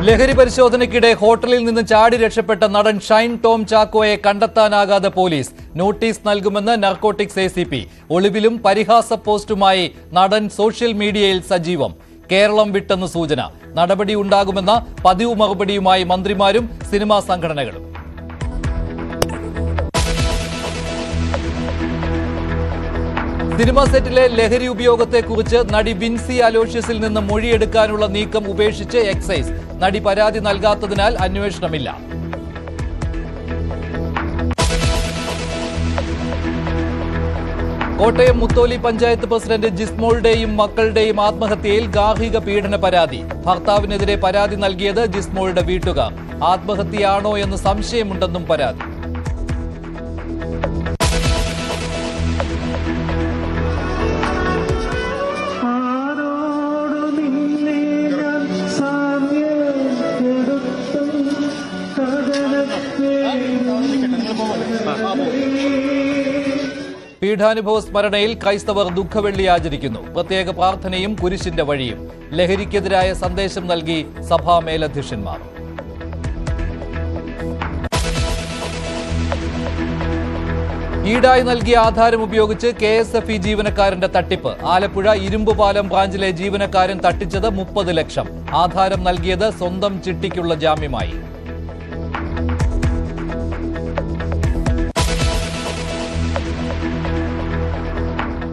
ലഹരി പരിശോധനയ്ക്കിടെ ഹോട്ടലിൽ നിന്ന് ചാടി രക്ഷപ്പെട്ട നടൻ ഷൈൻ ടോം ചാക്കോയെ കണ്ടെത്താനാകാതെ പോലീസ് നോട്ടീസ് നൽകുമെന്ന് നാർക്കോട്ടിക്സ് ACP. ഒളിവിലും പരിഹാസ പോസ്റ്റുമായി നടൻ സോഷ്യൽ മീഡിയയിൽ സജീവം. കേരളം വിട്ടെന്ന് സൂചന. നടപടി ഉണ്ടാകുമെന്ന പതിവ് മറുപടിയുമായി മന്ത്രിമാരും സിനിമാ സംഘടനകളും. സിനിമാ സെറ്റിലെ ലഹരി ഉപയോഗത്തെക്കുറിച്ച് നടി വിൻസി അലോഷ്യസിൽ നിന്ന് മൊഴിയെടുക്കാനുള്ള നീക്കം ഉപേക്ഷിച്ച് എക്സൈസ്. നടി പരാതി നൽകാത്തതിനാൽ അന്വേഷണമില്ല. കോട്ടയം മുത്തോലി പഞ്ചായത്ത് പ്രസിഡന്റ് ജിസ്മോളുടെയും മക്കളുടെയും ആത്മഹത്യയിൽ ഗാർഹിക പീഡന പരാതി. ഭർത്താവിനെതിരെ പരാതി നൽകിയത് ജിസ്മോളുടെ വീട്ടുകാർ. ആത്മഹത്യയാണോ എന്ന് സംശയമുണ്ടെന്നും പരാതി. പീഠാനുഭവ സ്മരണയിൽ ക്രൈസ്തവർ ദുഃഖവെള്ളി ആചരിക്കുന്നു. പ്രത്യേക പ്രാർത്ഥനയും കുരിശിന്റെ വഴിയും. ലഹരിക്കെതിരായ സന്ദേശം നൽകി സഭാ മേലധ്യക്ഷന്മാർ. ഈടായി നൽകിയ ആധാരം ഉപയോഗിച്ച് KSFE ജീവനക്കാരന്റെ തട്ടിപ്പ്. ആലപ്പുഴ ഇരുമ്പുപാലം ബ്രാഞ്ചിലെ ജീവനക്കാരൻ തട്ടിച്ചത് 30 ലക്ഷം. ആധാരം നൽകിയത് സ്വന്തം ചിട്ടിക്കുള്ള ജാമ്യമായി.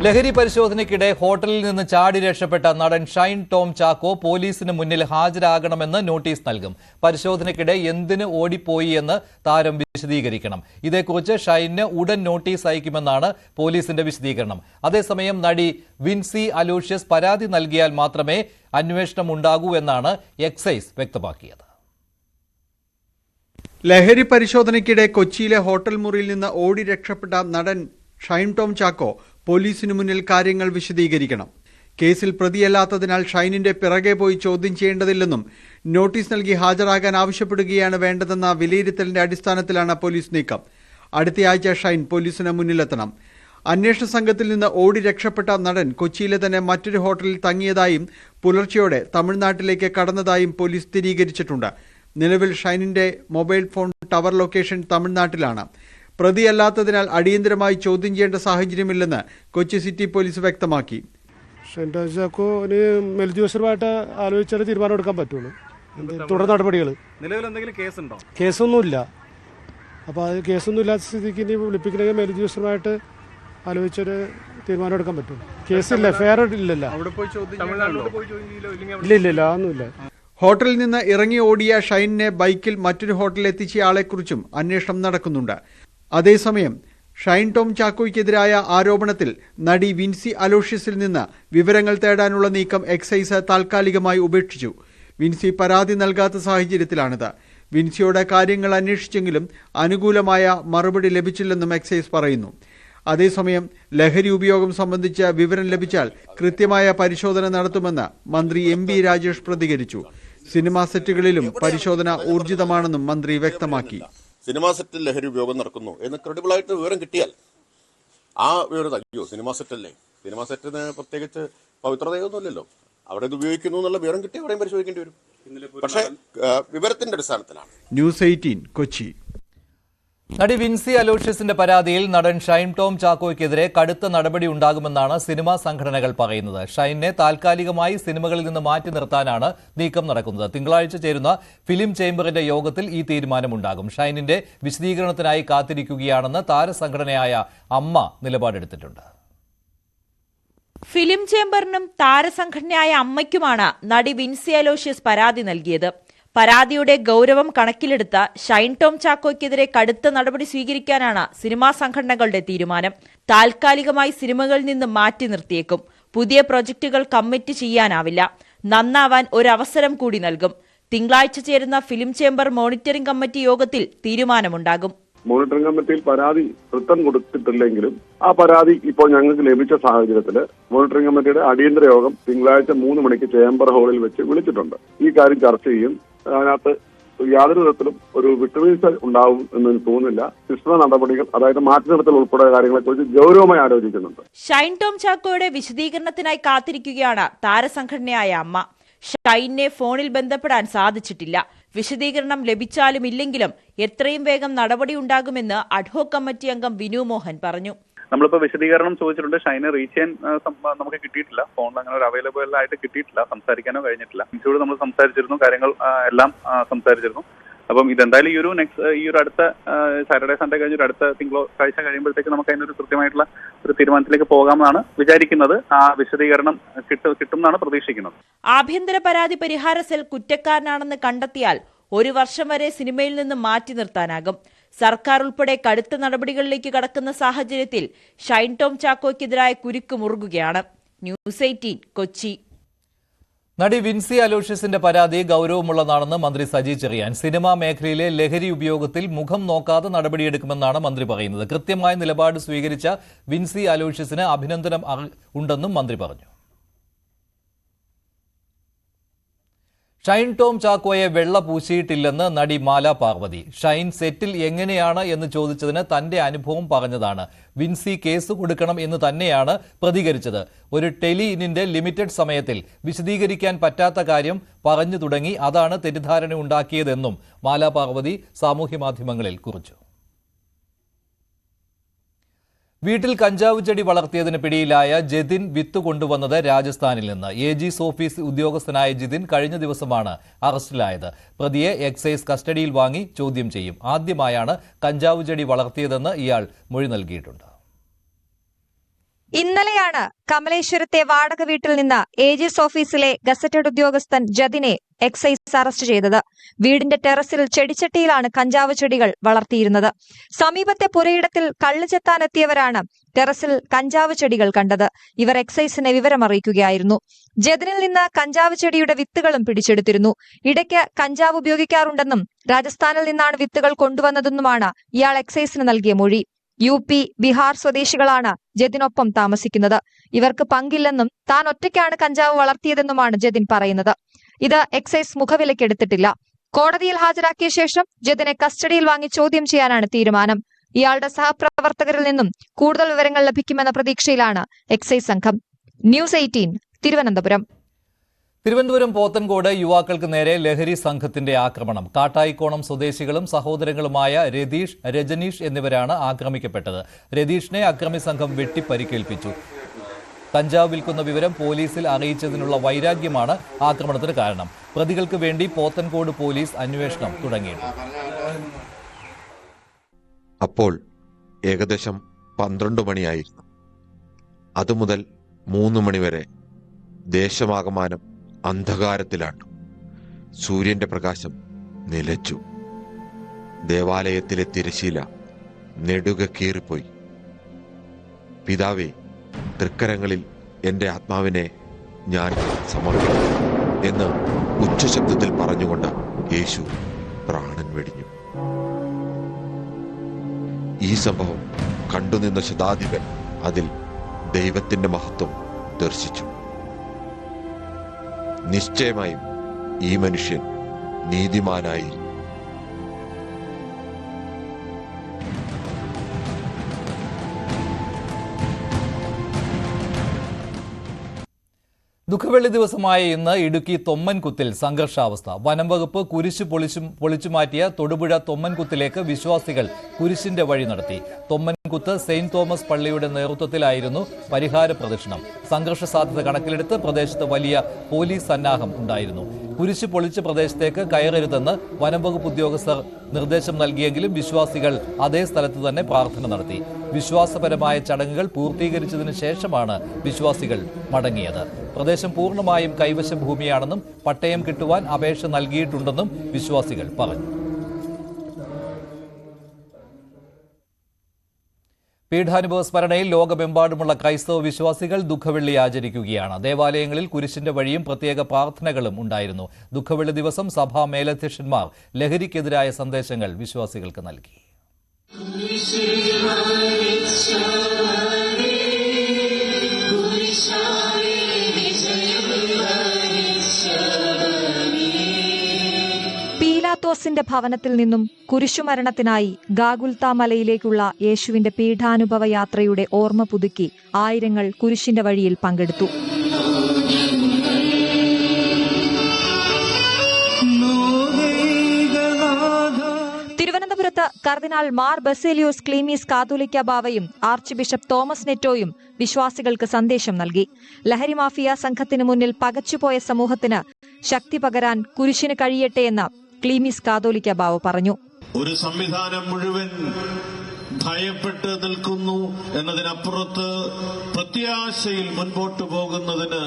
ലഹരി പരിശോധനയ്ക്കിടെ ഹോട്ടലിൽ നിന്ന് ചാടി രക്ഷപ്പെട്ട നടൻ ഷൈൻ ടോം ചാക്കോ പോലീസിന് മുന്നിൽ ഹാജരാകണമെന്ന് നോട്ടീസ് നൽകും. പരിശോധനയ്ക്കിടെ എന്തിന് ഓടിപ്പോയി എന്ന് താരം വിശദീകരിക്കണം. ഇതേക്കുറിച്ച് ഷൈന് ഉടൻ നോട്ടീസ് അയക്കുമെന്നാണ് പോലീസിന്റെ വിശദീകരണം. അതേസമയം നടി വിൻസി അലോഷ്യസ് പരാതി നൽകിയാൽ മാത്രമേ അന്വേഷണം ഉണ്ടാകൂ എന്നാണ് എക്സൈസ് വ്യക്തമാക്കിയത്. ലഹരി പരിശോധനയ്ക്കിടെ കൊച്ചിയിലെ ഹോട്ടൽ മുറിയിൽ നിന്ന് ഓടി രക്ഷപ്പെട്ട നടൻ ഷൈൻ ടോം ചാക്കോ പോലീസിനു മുന്നിൽ കാര്യങ്ങൾ വിശദീകരിക്കണം. കേസിൽ പ്രതിയല്ലാത്തതിനാൽ ഷൈനിന്റെ പിറകെ പോയി ചോദ്യം ചെയ്യേണ്ടതില്ലെന്നും നോട്ടീസ് നൽകി ഹാജരാകാൻ ആവശ്യപ്പെടുകയാണ് വേണ്ടതെന്ന വിലയിരുത്തലിന്റെ അടിസ്ഥാനത്തിലാണ് പോലീസ് നീക്കം. അടുത്തയാഴ്ച ഷൈൻ പോലീസിന് മുന്നിലെത്തണം. അന്വേഷണ സംഘത്തിൽ നിന്ന് ഓടി രക്ഷപ്പെട്ട നടൻ കൊച്ചിയിലെ തന്നെ മറ്റൊരു ഹോട്ടലിൽ തങ്ങിയതായും പുലർച്ചെയോടെ തമിഴ്നാട്ടിലേക്ക് കടന്നതായും പോലീസ് സ്ഥിരീകരിച്ചിട്ടുണ്ട്. നിലവിൽ ഷൈനിന്റെ മൊബൈൽ ഫോൺ ടവർ ലൊക്കേഷൻ തമിഴ്നാട്ടിലാണ്. പ്രതിയല്ലാത്തതിനാൽ അടിയന്തരമായി ചോദ്യം ചെയ്യേണ്ട സാഹചര്യമില്ലെന്ന് കൊച്ചി സിറ്റി പോലീസ് വ്യക്തമാക്കി. ഷൈൻ ടോം ചാക്കോന് മേലുദ്യോഗസ്ഥരുമായിട്ട് ആലോചിച്ചാൽ തീരുമാനം എടുക്കാൻ പറ്റുള്ളൂ. തുടർ നടപടികൾ നിലവിൽ എന്തെങ്കിലും കേസുണ്ടോ? കേസൊന്നുമില്ല. അപ്പോൾ അത് കേസൊന്നും ഇല്ലാത്ത സ്ഥിതിക്ക് ഇനി വിളിപ്പിക്കണമെങ്കിൽ മേലുദ്യോഗസ്ഥരുമായിട്ട് ആലോചിച്ചൊരു തീരുമാനം എടുക്കാൻ പറ്റുള്ളൂ. കേസില്ല, ഫെയർ ഇല്ലല്ലോ. ഇല്ല അതൊന്നുമില്ല. ഹോട്ടലിൽ നിന്ന് ഇറങ്ങി ഓടിയ ഷൈനിനെ ബൈക്കിൽ മറ്റൊരു ഹോട്ടലിൽ എത്തിച്ചയാളെക്കുറിച്ചും അന്വേഷണം നടക്കുന്നുണ്ട്. അതേസമയം ഷൈൻ ടോം ചാക്കോയ്ക്കെതിരായ ആരോപണത്തിൽ നടി വിൻസി അലോഷ്യസിൽ നിന്ന് വിവരങ്ങൾ തേടാനുള്ള നീക്കം എക്സൈസ് താൽക്കാലികമായി ഉപേക്ഷിച്ചു. വിൻസി പരാതി നൽകാത്ത സാഹചര്യത്തിലാണിത്. വിൻസിയോട് കാര്യങ്ങൾ അന്വേഷിച്ചെങ്കിലും അനുകൂലമായ മറുപടി ലഭിച്ചില്ലെന്നും എക്സൈസ് പറയുന്നു. അതേസമയം ലഹരി ഉപയോഗം സംബന്ധിച്ച വിവരം ലഭിച്ചാൽ കൃത്യമായ പരിശോധന നടത്തുമെന്ന് മന്ത്രി MB രാജേഷ് പ്രതികരിച്ചു. സിനിമാ സെറ്റുകളിലും പരിശോധന ഊർജിതമാണെന്നും മന്ത്രി വ്യക്തമാക്കി. സിനിമാ സെറ്റിൽ ലഹരി ഉപയോഗം നടക്കുന്നു എന്ന് ക്രെഡിബിളായിട്ട് വിവരം കിട്ടിയാൽ ആ വിവരം അയ്യോ സിനിമാ സെറ്റല്ലേ, സിനിമാ സെറ്റിന് പ്രത്യേകിച്ച് പവിത്രതയൊന്നുമില്ലല്ലോ, അവിടെ ഇത് ഉപയോഗിക്കുന്നു എന്നുള്ള വിവരം കിട്ടി അവിടെയും പരിശോധിക്കേണ്ടി വരും. പക്ഷേ വിവരത്തിന്റെ അടിസ്ഥാനത്തിലാണ്. ന്യൂസ് 18 കൊച്ചി. നടി വിൻസി അലോഷ്യസിന്റെ പരാതിയിൽ നടൻ ഷൈൻ ടോം ചാക്കോയ്ക്കെതിരെ കടുത്ത നടപടി ഉണ്ടാകുമെന്നാണ് സിനിമാ സംഘടനകൾ പറയുന്നത്. ഷൈനെ താൽക്കാലികമായി സിനിമകളിൽ നിന്ന് മാറ്റി നിർത്താനാണ് നീക്കം നടക്കുന്നത്. തിങ്കളാഴ്ച ചേരുന്ന ഫിലിം ചേംബറിന്റെ യോഗത്തിൽ ഈ തീരുമാനമുണ്ടാകും. ഷൈനിന്റെ വിശദീകരണത്തിനായി കാത്തിരിക്കുകയാണെന്ന് താരസംഘടനയായ അമ്മ നിലപാടെടുത്തിട്ടുണ്ട്. ഫിലിം ചേംബറിനും താരസംഘടനയായ അമ്മയ്ക്കുമാണ് നടി വിൻസി അലോഷ്യസ് പരാതി നൽകിയത്. പരാതിയുടെ ഗൌരവം കണക്കിലെടുത്ത ഷൈൻ ടോം ചാക്കോയ്ക്കെതിരെ കടുത്ത നടപടി സ്വീകരിക്കാനാണ് സിനിമാ സംഘടനകളുടെ തീരുമാനം. താൽക്കാലികമായി സിനിമകളിൽ നിന്ന് മാറ്റി നിർത്തിയേക്കും. പുതിയ പ്രൊജക്ടുകൾ കമ്മിറ്റ് ചെയ്യാനാവില്ല. നന്നാവാൻ ഒരവസരം കൂടി നൽകും. തിങ്കളാഴ്ച ചേരുന്ന ഫിലിം ചേംബർ മോണിറ്ററിംഗ് കമ്മിറ്റി യോഗത്തിൽ തീരുമാനമുണ്ടാകും. മോണിറ്ററിംഗ് കമ്മിറ്റിയിൽ പരാതി റിട്ടേൺ കൊടുത്തിട്ടില്ലെങ്കിലും ആ പരാതി ഇപ്പോൾ ഞങ്ങൾക്ക് ലഭിച്ച സാഹചര്യത്തിൽ മോണിറ്ററിംഗ് കമ്മിറ്റിയുടെ അടിയന്തര യോഗം തിങ്കളാഴ്ച 3 മണിക്ക് ചേംബർ ഹാളിൽ വെച്ച് വിളിച്ചിട്ടുണ്ട്. ഈ കാര്യം ചർച്ച ചെയ്യും. അതിനകത്ത് യാതൊരു വിധത്തിലും ഒരു വിട്ടുവീഴ്ച ഉണ്ടാവും എന്ന് തോന്നുന്നില്ല. ശിക്ഷണ നടപടികൾ, അതായത് മാറ്റി നിർത്തൽ ഉൾപ്പെടെ കാര്യങ്ങളെക്കുറിച്ച് ഗൌരവമായി ആലോചിക്കുന്നുണ്ട്. ഷൈൻ ടോം ചാക്കോയുടെ വിശദീകരണത്തിനായി കാത്തിരിക്കുകയാണ് താരസംഘടനയായ അമ്മ. ഷൈനെ ഫോണിൽ ബന്ധപ്പെടാൻ സാധിച്ചിട്ടില്ല. വിശദീകരണം ലഭിച്ചാലും ഇല്ലെങ്കിലും എത്രയും വേഗം നടപടിയുണ്ടാകുമെന്ന് അഡ്ഹോക് കമ്മിറ്റി അംഗം വിനു മോഹൻ പറഞ്ഞു. നമ്മളിപ്പോൾ വിശദീകരണം ചോദിച്ചിട്ടുണ്ട്. ഷൈനെ റീച്ച് ചെയ്യാൻ നമുക്ക് കിട്ടിയിട്ടില്ല. ഫോണിൽ അങ്ങനെ ഒരു അവൈലബിൾ ആയിട്ട് കിട്ടിയിട്ടില്ല. സംസാരിക്കാനോ കഴിഞ്ഞിട്ടില്ല. ഇൻഷൂർ നമ്മൾ സംസാരിച്ചിരുന്നു, കാര്യങ്ങൾ എല്ലാം സംസാരിച്ചിരുന്നു. അപ്പം ഇതെന്തായാലും ഈ ഒരു അടുത്ത സാറ്റർഡേ സൺഡേ കഴിഞ്ഞ ഒരു അടുത്ത തിങ്കളാഴ്ച കഴിയുമ്പോഴത്തേക്ക് നമുക്ക് അതിനൊരു കൃത്യമായിട്ടുള്ള ഒരു തീരുമാനത്തിലേക്ക് പോകാമെന്നാണ് വിചാരിക്കുന്നത്. ആ വിശദീകരണം കിട്ടും എന്നാണ് പ്രതീക്ഷിക്കുന്നത്. ആഭ്യന്തര പരാതി പരിഹാര സെൽ കുറ്റക്കാരനാണെന്ന് കണ്ടെത്തിയാൽ 1 വർഷം വരെ സിനിമയിൽ നിന്ന് മാറ്റി നിർത്താനാകും. സർക്കാർ ഉൾപ്പെടെ കടുത്ത നടപടികളിലേക്ക് കടക്കുന്ന സാഹചര്യത്തിൽ ഷൈൻ ടോം ചാക്കോയ്ക്കെതിരായ കുരുക്ക് മുറുകുകയാണ്. ന്യൂസ് 18 കൊച്ചി. നടി വിൻസി അലോഷ്യസിന്റെ പരാതി ഗൌരവമുള്ളതാണെന്ന് മന്ത്രി സജി ചെറിയാൻ. സിനിമാ മേഖലയിലെ ലഹരി ഉപയോഗത്തിൽ മുഖം നോക്കാതെ നടപടിയെടുക്കുമെന്നാണ് മന്ത്രി പറയുന്നത്. കൃത്യമായ നിലപാട് സ്വീകരിച്ച വിൻസി അലോഷ്യസിന് അഭിനന്ദനം ഉണ്ടെന്നും മന്ത്രി പറഞ്ഞു. ഷൈൻ ടോം ചാക്കോയെ വെള്ള പൂശിയിട്ടില്ലെന്ന് നടി മാല പാർവതി. ഷൈൻ സെറ്റിൽ എങ്ങനെയാണ് എന്ന് ചോദിച്ചതിന് തന്റെ അനുഭവം പറഞ്ഞതാണ്. വിൻസി കേസ് കൊടുക്കണം എന്ന് തന്നെയാണ് പ്രതികരിച്ചത്. ഒരു ടെലിഇന്നിന്റെ ലിമിറ്റഡ് സമയത്തിൽ വിശദീകരിക്കാൻ പറ്റാത്ത കാര്യം പറഞ്ഞു തുടങ്ങി. അതാണ് തെറ്റിദ്ധാരണ ഉണ്ടാക്കിയതെന്നും മാല പാർവതി സാമൂഹ്യമാധ്യമങ്ങളിൽ കുറിച്ചു. വീട്ടിൽ കഞ്ചാവ് ചെടി വളർത്തിയതിന് പിടിയിലായ ജതിൻ വിത്ത് കൊണ്ടുവന്നത് രാജസ്ഥാനിൽ നിന്ന്. AG's ഓഫീസ് ഉദ്യോഗസ്ഥനായ ജിതിൻ കഴിഞ്ഞ ദിവസമാണ് അറസ്റ്റിലായത്. പ്രതിയെ എക്സൈസ് കസ്റ്റഡിയിൽ വാങ്ങി ചോദ്യം ചെയ്യും. ആദ്യമായാണ് കഞ്ചാവ് ചെടി വളർത്തിയതെന്ന് ഇയാൾ മൊഴി നൽകിയിട്ടുണ്ട്. ഇന്നലെയാണ് കമലേശ്വരത്തെ വാടക വീട്ടിൽ നിന്ന് AG's ഓഫീസിലെ ഗസറ്റഡ് ഉദ്യോഗസ്ഥൻ ജതിനെ എക്സൈസ് അറസ്റ്റ് ചെയ്തത്. വീടിന്റെ ടെറസിൽ ചെടിച്ചട്ടിയിലാണ് കഞ്ചാവ് ചെടികൾ വളർത്തിയിരുന്നത്. സമീപത്തെ പുരയിടത്തിൽ കള്ളു ചെത്താനെത്തിയവരാണ് ടെറസിൽ കഞ്ചാവ് ചെടികൾ കണ്ടത്. ഇവർ എക്സൈസിനെ വിവരമറിയിക്കുകയായിരുന്നു. ജതിനിൽ നിന്ന് കഞ്ചാവ് ചെടിയുടെ വിത്തുകളും പിടിച്ചെടുത്തിരുന്നു. ഇടയ്ക്ക് കഞ്ചാവ് ഉപയോഗിക്കാറുണ്ടെന്നും രാജസ്ഥാനിൽ നിന്നാണ് വിത്തുകൾ കൊണ്ടുവന്നതെന്നുമാണ് ഇയാൾ എക്സൈസിന് നൽകിയ മൊഴി. UP, ബീഹാർ സ്വദേശികളാണ് ജതിനൊപ്പം താമസിക്കുന്നത്. ഇവർക്ക് പങ്കില്ലെന്നും താൻ ഒറ്റയ്ക്കാണ് കഞ്ചാവ് വളർത്തിയതെന്നുമാണ് ജതിൻ പറയുന്നത്. ഇത് എക്സൈസ് മുഖവിലക്കെടുത്തിട്ടില്ല. കോടതിയിൽ ഹാജരാക്കിയ ശേഷം ജതിനെ കസ്റ്റഡിയിൽ വാങ്ങി ചോദ്യം ചെയ്യാനാണ് തീരുമാനം. ഇയാളുടെ സഹപ്രവർത്തകരിൽ നിന്നും കൂടുതൽ വിവരങ്ങൾ ലഭിക്കുമെന്ന പ്രതീക്ഷയിലാണ് എക്സൈസ് സംഘം. ന്യൂസ് 18 തിരുവനന്തപുരം. തിരുവനന്തപുരം പോത്തൻകോട് യുവാക്കൾക്ക് നേരെ ലഹരി സംഘത്തിന്റെ ആക്രമണം. കാട്ടായിക്കോണം സ്വദേശികളും സഹോദരങ്ങളുമായ രതീഷ്, രജനീഷ് എന്നിവരാണ് ആക്രമിക്കപ്പെട്ടത്. രതീഷിനെ അക്രമി സംഘം വെട്ടിപ്പരിക്കേൽപ്പിച്ചു. കഞ്ചാവ് വിൽക്കുന്ന വിവരം പോലീസിൽ അറിയിച്ചതിനുള്ള വൈരാഗ്യമാണ് ആക്രമണത്തിന് കാരണം. പ്രതികൾക്ക് വേണ്ടി പോത്തൻകോട് പോലീസ് അന്വേഷണം തുടങ്ങിയിട്ടുണ്ട്. അപ്പോൾ ഏകദേശം 12 മണിയായിരുന്നു. അതുമുതൽ 3 മണിവരെ ദേശമാകമാനം അന്ധകാരത്തിലാണ്. സൂര്യന്റെ പ്രകാശം നിലച്ചു. ദേവാലയത്തിലെ തിരശീല നെടുക കീറിപ്പോയി. പിതാവേ, തൃക്കരങ്ങളിൽ എൻ്റെ ആത്മാവിനെ ഞാൻ സമർപ്പിക്കും എന്ന് ഉച്ചശബ്ദത്തിൽ പറഞ്ഞുകൊണ്ട് യേശു പ്രാണൻ വെടിഞ്ഞു. ഈ സംഭവം കണ്ടുനിന്ന ശതാധിപൻ അതിൽ ദൈവത്തിന്റെ മഹത്വം ദർശിച്ചു. നിശ്ചയമായും ഈ മനുഷ്യൻ നീതിമാനായി. ദുഃഖവെള്ളി ദിവസമായ ഇന്ന് ഇടുക്കി തൊമ്മൻകുത്തിൽ സംഘർഷാവസ്ഥ. വനം വകുപ്പ് കുരിശ് പൊളിച്ചുമാറ്റിയ തൊടുപുഴ തൊമ്മൻകുത്തിലേക്ക് വിശ്വാസികൾ കുരിശിന്റെ വഴി നടത്തി. തൊമ്മൻകുത്ത് സെയിന്റ് തോമസ് പള്ളിയുടെ നേതൃത്വത്തിലായിരുന്നു പരിഹാര പ്രദക്ഷിണം. സംഘർഷ സാധ്യത കണക്കിലെടുത്ത് പ്രദേശത്ത് വലിയ പോലീസ് സന്നാഹം ഉണ്ടായിരുന്നു. കുരിശ് പൊളിച്ച പ്രദേശത്തേക്ക് കയറരുതെന്ന് വനം വകുപ്പ് ഉദ്യോഗസ്ഥർ നിർദ്ദേശം നൽകിയെങ്കിലും വിശ്വാസികൾ അതേ സ്ഥലത്ത് തന്നെ പ്രാർത്ഥന നടത്തി. വിശ്വാസപരമായ ചടങ്ങുകൾ പൂർത്തീകരിച്ചതിന് ശേഷമാണ് വിശ്വാസികൾ മടങ്ങിയത്. പ്രദേശം പൂർണ്ണമായും കൈവശ ഭൂമിയാണെന്നും പട്ടയം കിട്ടുവാൻ അപേക്ഷ നൽകിയിട്ടുണ്ടെന്നും വിശ്വാസികൾ പറഞ്ഞു. പീഠാനുഭവ സ്മരണയിൽ ലോകമെമ്പാടുമുള്ള ക്രൈസ്തവ വിശ്വാസികൾ ദുഃഖവെള്ളി ആചരിക്കുകയാണ്. ദേവാലയങ്ങളിൽ കുരിശിന്റെ വഴിയും പ്രത്യേക പ്രാർത്ഥനകളും ഉണ്ടായിരുന്നു. ദുഃഖവെള്ളി ദിവസം സഭാ മേലധ്യക്ഷന്മാർ ലഹരിക്കെതിരായ സന്ദേശങ്ങൾ വിശ്വാസികൾക്ക് നൽകി. പീലാത്തോസിന്റെ ഭവനത്തിൽ നിന്നും കുരിശുമരണത്തിനായി ഗാഗുൽത്ത മലയിലേക്കുള്ള യേശുവിന്റെ പീഠാനുഭവ യാത്രയുടെ ഓർമ്മ പുതുക്കി ആയിരങ്ങൾ കുരിശിന്റെ വഴിയിൽ പങ്കെടുത്തു. പരിസരത്ത് കർദിനാൾ മാർ ബസേലിയോസ് ക്ലീമീസ് കാതോലിക്ക ബാവയും ആർച്ച് ബിഷപ്പ് തോമസ് നെറ്റോയും വിശ്വാസികൾക്ക് സന്ദേശം നൽകി. ലഹരി മാഫിയ സംഘത്തിന് മുന്നിൽ പകച്ചുപോയ സമൂഹത്തിന് ശക്തി പകരാൻ കുരിശിന് കഴിയട്ടെയെന്ന് ക്ലീമീസ് കാതോലിക്ക ബാവ പറഞ്ഞു. ഒരു സംവിധാനം മുഴുവൻ ഭയപ്പെട്ട് നിൽക്കുന്നു എന്നതിനപ്പുറത്ത് പ്രത്യാശയിൽ മുൻപോട്ട് പോകുന്നതിന്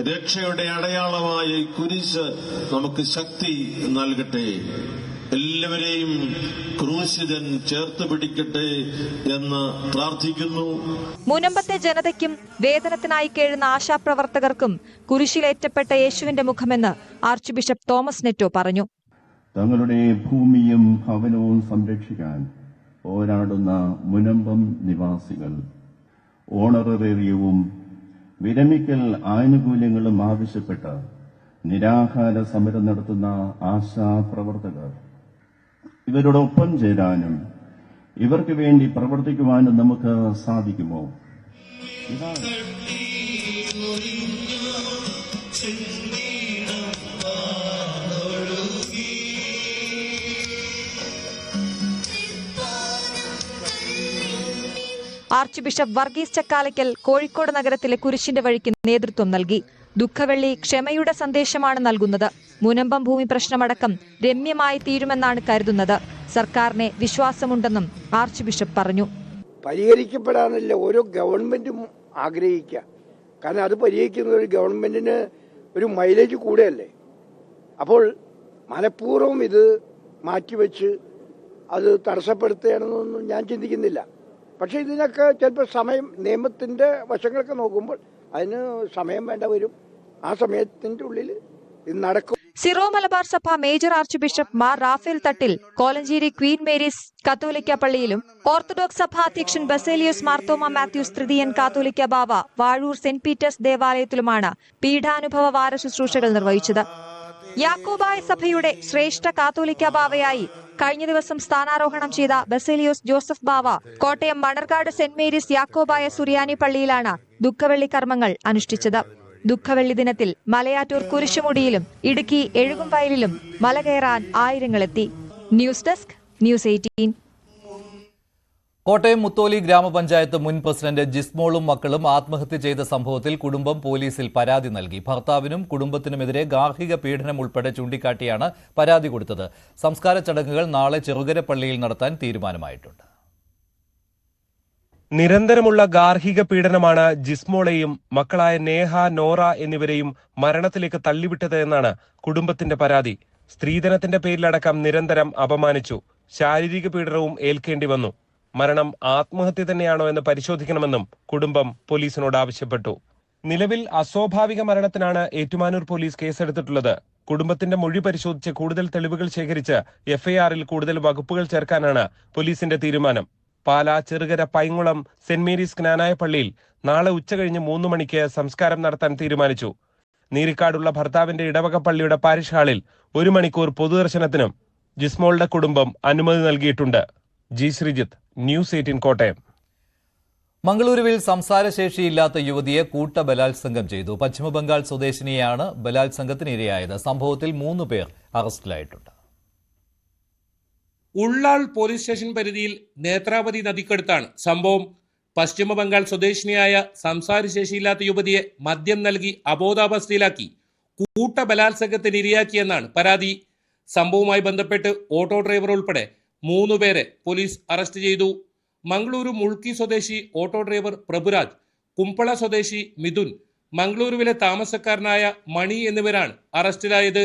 രക്ഷയുടെ അടയാളമായ കുരിശ് നമുക്ക് ശക്തി നൽകട്ടെ. എല്ലാവരെയും ക്രൂശിതൻ ചേർത്ത് പിടിക്കട്ടെ എന്ന് പ്രാർത്ഥിക്കുന്നു. മുനമ്പത്തെ ജനതയ്ക്കും വേതനത്തിനായി കേഴുന്ന ആശാപ്രവർത്തകർക്കും കുരിശിലേറ്റപ്പെട്ട യേശുവിന്റെ മുഖമെന്ന് ആർച്ച് ബിഷപ്പ് തോമസ് നെറ്റോ പറഞ്ഞു. തങ്ങളുടെ ഭൂമിയും ഭവനവും സംരക്ഷിക്കാൻ പോരാടുന്ന മുനമ്പം നിവാസികൾ ഓണറേറിയവും വിരമിക്കൽ ആനുകൂല്യങ്ങളും ആവശ്യപ്പെട്ട് നിരാഹാര സമരം നടത്തുന്ന ആശാപ്രവർത്തകർ, ഇവരോടൊപ്പം ചേരാനും ഇവർക്ക് വേണ്ടി പ്രവർത്തിക്കുവാനും നമുക്ക് സാധിക്കുമോ? ആർച്ച് ബിഷപ്പ് വർഗീസ് ചക്കാലയ്ക്കൽ കോഴിക്കോട് നഗരത്തിലെ കുരിശിന്റെ വഴിക്ക് നേതൃത്വം നൽകി. ദുഃഖവെള്ളി ക്ഷമയുടെ സന്ദേശമാണ് നൽകുന്നത്. മുനമ്പം ഭൂമി പ്രശ്നമടക്കം രമ്യമായി തീരുമെന്നാണ് കരുതുന്നത്. സർക്കാരിനെ വിശ്വാസമുണ്ടെന്നും ആർച്ച് ബിഷപ്പ് പറഞ്ഞു. പരിഹരിക്കപ്പെടാനല്ല ഓരോ ഗവൺമെന്റും ആഗ്രഹിക്കുക. കാരണം അത് പരിഹരിക്കുന്ന ഒരു ഗവൺമെന്റിന് ഒരു മൈലേജ് കൂടെയല്ലേ. അപ്പോൾ മനഃപൂർവ്വം ഇത് മാറ്റിവെച്ച് അത് തടസ്സപ്പെടുത്തുകയാണെന്നൊന്നും ഞാൻ ചിന്തിക്കുന്നില്ല. പക്ഷേ ഇതിനൊക്കെ ചിലപ്പോൾ സമയം, നിയമത്തിൻ്റെ വശങ്ങളൊക്കെ നോക്കുമ്പോൾ അതിന് സമയം വേണ്ട വരും. ആ സമയത്തിൻ്റെ ഉള്ളിൽ ഇത് നടക്കും. സിറോ മലബാർ സഭ major archbishop Mar Raphael Thattil Kolenchery Queen Mary's കത്തോലിക്ക പള്ളിയിലും ഓർത്തഡോക്സ് സഭാ അധ്യക്ഷൻ ബസേലിയോസ് മാർത്തോമ മാത്യൂസ് തൃതീയൻ കാത്തോലിക്ക ബാവ വാഴൂർ സെന്റ് പീറ്റേഴ്സ് ദേവാലയത്തിലുമാണ് പീഠാനുഭവ വാര ശുശ്രൂഷകൾ നിർവഹിച്ചത്. യാക്കോബായ സഭയുടെ ശ്രേഷ്ഠ കാത്തോലിക്ക ബാവയായി കഴിഞ്ഞ ദിവസം സ്ഥാനാരോഹണം ചെയ്ത ബസേലിയോസ് ജോസഫ് ബാവ കോട്ടയം മണർകാട് സെന്റ് മേരീസ് യാക്കോബായ സുറിയാനി പള്ളിയിലാണ് ദുഃഖവെള്ളി കർമ്മങ്ങൾ അനുഷ്ഠിച്ചത്. ദുഃഖവെള്ളി ദിനത്തിൽ മലയാറ്റൂർ കുരിശുമുടിയിലും ഇടുക്കി എഴുകുംവയലിലും മല കയറാൻ ആയിരങ്ങളെത്തി. News desk, news 18. Kottayam Mutholi ഗ്രാമപഞ്ചായത്ത് മുൻ പ്രസിഡന്റ് ജിസ്മോളും മക്കളും ആത്മഹത്യ ചെയ്ത സംഭവത്തിൽ കുടുംബം പോലീസിൽ പരാതി നൽകി. ഭർത്താവിനും കുടുംബത്തിനുമെതിരെ ഗാർഹിക പീഡനം ഉൾപ്പെടെ ചൂണ്ടിക്കാട്ടിയാണ് പരാതി കൊടുത്തത്. സംസ്കാര ചടങ്ങുകൾ നാളെ ചെറുകര പള്ളിയിൽ നടത്താൻ തീരുമാനമായിട്ടുണ്ട്. നിരന്തരമുള്ള ഗാർഹിക പീഡനമാണ് ജിസ്മോളെയും മക്കളായ നേഹ, നോറ എന്നിവരെയും മരണത്തിലേക്ക് തള്ളിവിട്ടത് എന്നാണ് കുടുംബത്തിന്റെ പരാതി. സ്ത്രീധനത്തിന്റെ പേരിലടക്കം നിരന്തരം അപമാനിച്ചു. ശാരീരിക പീഡനവും ഏൽക്കേണ്ടി വന്നു. മരണം ആത്മഹത്യ തന്നെയാണോ എന്ന് പരിശോധിക്കണമെന്നും കുടുംബം പോലീസിനോട് ആവശ്യപ്പെട്ടു. നിലവിൽ അസ്വാഭാവിക മരണത്തിനാണ് ഏറ്റുമാനൂർ പോലീസ് കേസെടുത്തിട്ടുള്ളത്. കുടുംബത്തിന്റെ മൊഴി പരിശോധിച്ച് കൂടുതൽ തെളിവുകൾ ശേഖരിച്ച് എഫ്ഐആറിൽ കൂടുതൽ വകുപ്പുകൾ ചേർക്കാനാണ് പോലീസിന്റെ തീരുമാനം. പാലാ, ചെറുകര, പൈങ്ങുളം സെന്റ് മേരീസ് ജ്ഞാനായ പള്ളിയിൽ നാളെ ഉച്ചകഴിഞ്ഞ് 3 മണിക്ക് സംസ്കാരം നടത്താൻ തീരുമാനിച്ചു. നീരിക്കാടുള്ള ഭർത്താവിന്റെ ഇടവക പള്ളിയുടെ പാരിഷ് ഹാളിൽ 1 മണിക്കൂർ പൊതുദർശനത്തിനും ജിസ്മോളുടെ കുടുംബം അനുമതി നൽകിയിട്ടുണ്ട്. G Sreejith, news 18 Kottayam. മംഗളൂരുവിൽ സംസാരശേഷിയില്ലാത്ത യുവതിയെ കൂട്ടബലാത്സംഗം ചെയ്തു. പശ്ചിമബംഗാൾ സ്വദേശിനിയാണ് ബലാത്സംഗത്തിന് ഇരയായത്. സംഭവത്തിൽ 3 പേർ അറസ്റ്റിലായിട്ടുണ്ട്. ഉള്ളാൾ പോലീസ് സ്റ്റേഷൻ പരിധിയിൽ നേത്രാവതി നദിക്കടുത്താണ് സംഭവം. പശ്ചിമബംഗാൾ സ്വദേശിനിയായ സംസാരശേഷിയില്ലാത്ത യുവതിയെ മദ്യം നൽകി അബോധാവസ്ഥയിലാക്കി കൂട്ടബലാത്സംഗത്തിന് ഇരയാക്കിയെന്നാണ് പരാതി. സംഭവവുമായി ബന്ധപ്പെട്ട് ഓട്ടോ ഡ്രൈവർ ഉൾപ്പെടെ 3 പേരെ പോലീസ് അറസ്റ്റ് ചെയ്തു. മംഗളൂരു മുൾക്കി സ്വദേശി ഓട്ടോ ഡ്രൈവർ പ്രഭുരാജ്, കുമ്പള സ്വദേശി മിഥുൻ, മംഗളൂരുവിലെ താമസക്കാരനായ മണി എന്നിവരാണ് അറസ്റ്റിലായത്.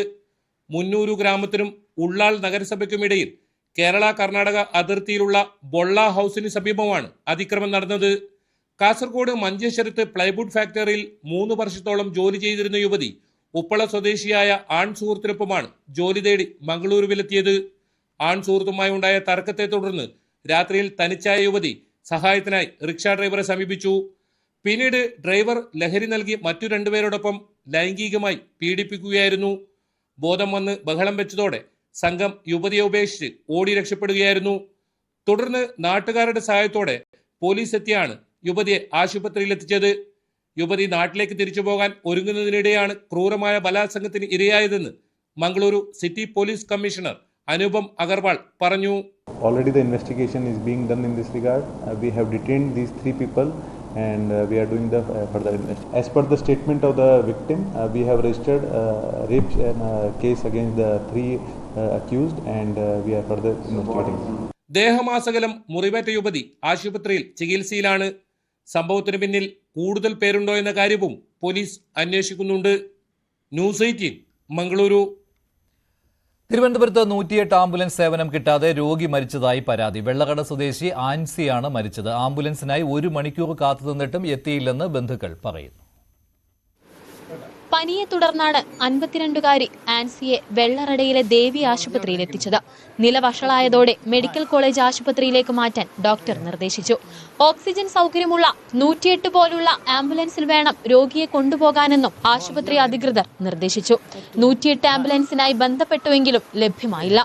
മുന്നൂരു ഗ്രാമത്തിനും ഉള്ളാൾ നഗരസഭയ്ക്കുമിടയിൽ കേരള കർണാടക അതിർത്തിയിലുള്ള ബൊള്ള ഹൗസിന് സമീപമാണ് അതിക്രമം നടന്നത്. കാസർഗോഡ് മഞ്ചേശ്വരത്ത് പ്ലൈവുഡ് ഫാക്ടറിയിൽ 3 വർഷത്തോളം ജോലി ചെയ്തിരുന്ന യുവതി ഉപ്പള സ്വദേശിയായ ആൺ സുഹൃത്തിനൊപ്പമാണ് ജോലി തേടി മംഗളൂരുവിലെത്തിയത്. ആൺ സുഹൃത്തുമായി ഉണ്ടായ തർക്കത്തെ തുടർന്ന് രാത്രിയിൽ തനിച്ചായ യുവതി സഹായത്തിനായി റിക്ഷാ ഡ്രൈവറെ സമീപിച്ചു. പിന്നീട് ഡ്രൈവർ ലഹരി നൽകി മറ്റു 2 പേരോടൊപ്പം ലൈംഗികമായി പീഡിപ്പിക്കുകയായിരുന്നു. ബോധം വന്ന് ബഹളം വെച്ചതോടെ സംഘം യുവതിയെ ഉപേക്ഷിച്ച് ഓടി രക്ഷപ്പെടുകയായിരുന്നു. തുടർന്ന് നാട്ടുകാരുടെ സഹായത്തോടെ പോലീസ് എത്തിയാണ് യുവതിയെ ആശുപത്രിയിലെത്തിച്ചത്. യുവതി നാട്ടിലേക്ക് തിരിച്ചു പോകാൻ ഒരുങ്ങുന്നതിനിടെയാണ് ക്രൂരമായ ബലാത്സംഗത്തിന് ഇരയായതെന്ന് Mangaluru city police commissioner Anupam Agarwal പറഞ്ഞു. Already the investigation is being done in this regard. We have detained these 3 people and we are doing the further investigation. As per the statement of the victim, we have registered rape case against the 3 accused and we are further investigating. ദേഹമാസകലം മുറിവേറ്റ യുവതി ആശുപത്രിയിൽ ചികിത്സയിലാണ്. സംഭവത്തിന് പിന്നിൽ കൂടുതൽ പേരുണ്ടോ എന്ന കാര്യവും പോലീസ് അന്വേഷിക്കുന്നുണ്ട്. ന്യൂസ് 18 മംഗളൂരു. തിരുവനന്തപുരത്ത് 108 ആംബുലൻസ് സേവനം കിട്ടാതെ രോഗി മരിച്ചതായി പരാതി. വെള്ളകട സ്വദേശി ആൻസിയാണ് മരിച്ചത്. ആംബുലൻസിനായി 1 മണിക്കൂർ കാത്തുനിന്നിട്ടും എത്തിയില്ലെന്ന് ബന്ധുക്കൾ പറയുന്നു. പനിയെ തുടർന്നാണ് 52കാരി ആൻസിയെ വെള്ളറടയിലെ ദേവി ആശുപത്രിയിൽ എത്തിച്ചത്. നില വഷളായതോടെ മെഡിക്കൽ കോളേജ് ആശുപത്രിയിലേക്ക് മാറ്റാൻ ഡോക്ടർ നിർദ്ദേശിച്ചു. ഓക്സിജൻ സൗകര്യമുള്ള 108 പോലുള്ള ആംബുലൻസിൽ വേണം രോഗിയെ കൊണ്ടുപോകാനെന്നും ആശുപത്രി അധികൃതർ നിർദ്ദേശിച്ചു. 108 ആംബുലൻസിനായി ബന്ധപ്പെട്ടുവെങ്കിലും ലഭ്യമായില്ല.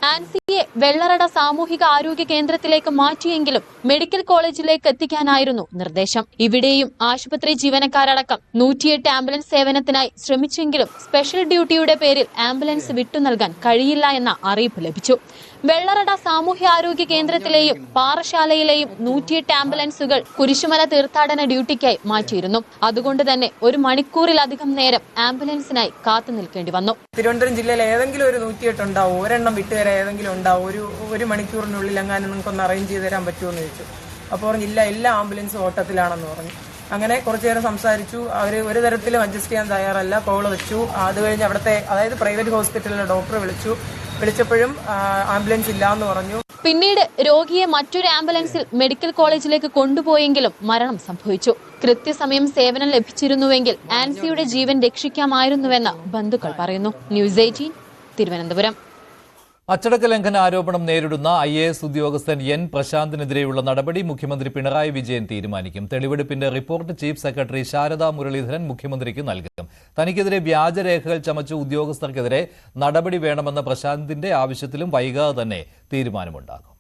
ആൻസിയെ വെള്ളറട സാമൂഹിക ആരോഗ്യ കേന്ദ്രത്തിലേക്ക് മാറ്റിയെങ്കിലും മെഡിക്കൽ കോളേജിലേക്ക് എത്തിക്കാനായിരുന്നു നിർദ്ദേശം. ഇവിടെയും ആശുപത്രി ജീവനക്കാരടക്കം 108 ആംബുലൻസ് സേവനത്തിനായി ശ്രമിച്ചെങ്കിലും സ്പെഷ്യൽ ഡ്യൂട്ടിയുടെ പേരിൽ ആംബുലൻസ് വിട്ടു നൽകാൻ കഴിയില്ല എന്ന അറിയിപ്പ് ലഭിച്ചു. വെള്ളറട സാമൂഹ്യ ആരോഗ്യ കേന്ദ്രത്തിലെയും പാറശാലയിലെയും 108 ആംബുലൻസുകൾ കുരിശുമല തീർത്ഥാടന ഡ്യൂട്ടിക്കായി മാറ്റിയിരുന്നു. അതുകൊണ്ട് തന്നെ 1 മണിക്കൂറിലധികം നേരം ആംബുലൻസിനായി കാത്തു നിൽക്കേണ്ടി വന്നു. തിരുവനന്തപുരം ജില്ലയിൽ ഏതെങ്കിലും ഒരു 108 ഉണ്ടാവും, ഒരെണ്ണം വിട്ടുതരാൻ ഏതെങ്കിലും ഉണ്ടാവും, ഒരു മണിക്കൂറിനുള്ളിൽ എങ്ങാനും നിങ്ങൾക്കൊന്ന് അറേഞ്ച് ചെയ്ത് തരാൻ പറ്റുമോ എന്ന് ചോദിച്ചു. അപ്പോൾ പറഞ്ഞില്ല, എല്ലാ ആംബുലൻസും ഓട്ടത്തിലാണെന്ന് പറഞ്ഞു. അങ്ങനെ കുറച്ചു നേരം സംസാരിച്ചു. അവർ ഒരു തരത്തിലും അഡ്ജസ്റ്റ് ചെയ്യാൻ തയ്യാറല്ല. കോൾ വെച്ചു. അത് കഴിഞ്ഞ് അവിടുത്തെ പ്രൈവറ്റ് ഹോസ്പിറ്റലിലെ ഡോക്ടറെ വിളിച്ചപ്പോഴും ആംബുലൻസ് ഇല്ല എന്ന് പറഞ്ഞു. പിന്നീട് രോഗിയെ മറ്റൊരു ആംബുലൻസിൽ മെഡിക്കൽ കോളേജിലേക്ക് കൊണ്ടുപോയെങ്കിലും മരണം സംഭവിച്ചു. കൃത്യസമയം സേവനം ലഭിച്ചിരുന്നുവെങ്കിൽ ആൻസിയുടെ ജീവൻ രക്ഷിക്കാമായിരുന്നുവെന്ന് ബന്ധുക്കൾ പറയുന്നു. ന്യൂസ് 18 തിരുവനന്തപുരം. അച്ചടക്ക ലംഘന ആരോപണം നേരിടുന്ന IAS ഉദ്യോഗസ്ഥൻ N പ്രശാന്തിനെതിരെയുള്ള നടപടി മുഖ്യമന്ത്രി പിണറായി വിജയൻ തീരുമാനിക്കും. തെളിവെടുപ്പിന്റെ report chief secretary Sarada Muraleedharan മുഖ്യമന്ത്രിക്ക് നൽകും. തനിക്കെതിരെ വ്യാജരേഖകൾ ചമച്ച ഉദ്യോഗസ്ഥർക്കെതിരെ നടപടി വേണമെന്ന പ്രശാന്തിന്റെ ആവശ്യത്തിലും വൈകാതെ തന്നെ തീരുമാനമുണ്ടാകും.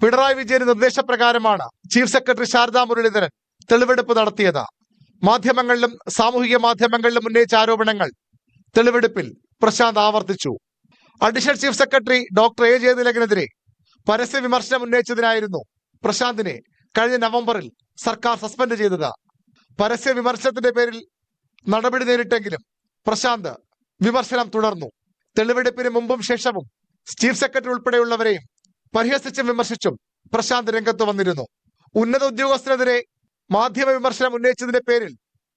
പിണറായി വിജയന്റെ നിർദ്ദേശപ്രകാരമാണ് ചീഫ് സെക്രട്ടറി ശാരദാ മുരളീധരൻ തെളിവെടുപ്പ് നടത്തിയത്. മാധ്യമങ്ങളിലും സാമൂഹിക മാധ്യമങ്ങളിലും ഉന്നയിച്ച ആരോപണങ്ങൾ തെളിവെടുപ്പിൽ പ്രശാന്ത് ആവർത്തിച്ചു. Additional chief secretary doctor A ജയതിലകനെതിരെ പരസ്യ വിമർശനം ഉന്നയിച്ചതിനായിരുന്നു പ്രശാന്തിനെ കഴിഞ്ഞ നവംബറിൽ സർക്കാർ സസ്പെൻഡ് ചെയ്തത്. പരസ്യ വിമർശനത്തിന്റെ പേരിൽ നടപടി നേരിട്ടെങ്കിലും പ്രശാന്ത് വിമർശനം തുടർന്നു. തെളിവെടുപ്പിന് മുമ്പും ശേഷവും ചീഫ് സെക്രട്ടറി ഉൾപ്പെടെയുള്ളവരെയും പരിഹസിച്ചും വിമർശിച്ചും പ്രശാന്ത് രംഗത്ത് വന്നിരുന്നു. ഉന്നത ഉദ്യോഗസ്ഥനെതിരെ മാധ്യമ വിമർശനം ഉന്നയിച്ചതിന്റെ പേരിൽ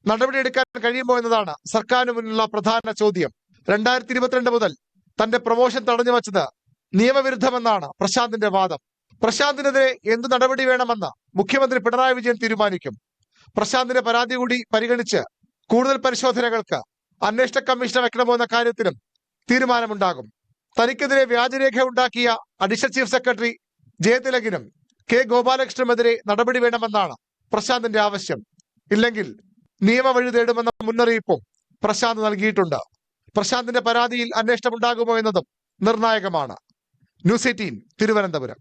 നടപടിയെടുക്കാൻ കഴിയുമോ എന്നതാണ് സർക്കാരിന് മുന്നിലുള്ള പ്രധാന ചോദ്യം. 2022 മുതൽ തന്റെ പ്രൊമോഷൻ തടഞ്ഞു വച്ചത് നിയമവിരുദ്ധമെന്നാണ് പ്രശാന്തിന്റെ വാദം. പ്രശാന്തിനെതിരെ എന്ത് നടപടി വേണമെന്ന് മുഖ്യമന്ത്രി പിണറായി വിജയൻ തീരുമാനിക്കും. പ്രശാന്തിന്റെ പരാതി കൂടി പരിഗണിച്ച് കൂടുതൽ പരിശോധനകൾക്ക് അന്വേഷണ കമ്മീഷനെ വെക്കണമോ എന്ന കാര്യത്തിലും തീരുമാനമുണ്ടാകും. തനിക്കെതിരെ വ്യാജരേഖ ഉണ്ടാക്കിയ അഡീഷണൽ ചീഫ് സെക്രട്ടറി ജയതിലകിനും K ഗോപാലകൃഷ്ണനുമെതിരെ നടപടി വേണമെന്നാണ് പ്രശാന്തിന്റെ ആവശ്യം. ഇല്ലെങ്കിൽ നിയമവഴി തേടുമെന്ന മുന്നറിയിപ്പും പ്രശാന്ത് നൽകിയിട്ടുണ്ട്. പ്രശാന്തിന്റെ പരാതിയിൽ അന്വേഷണം ഉണ്ടാകുമോ എന്നതും നിർണായകമാണ്. ന്യൂസ് 18 തിരുവനന്തപുരം.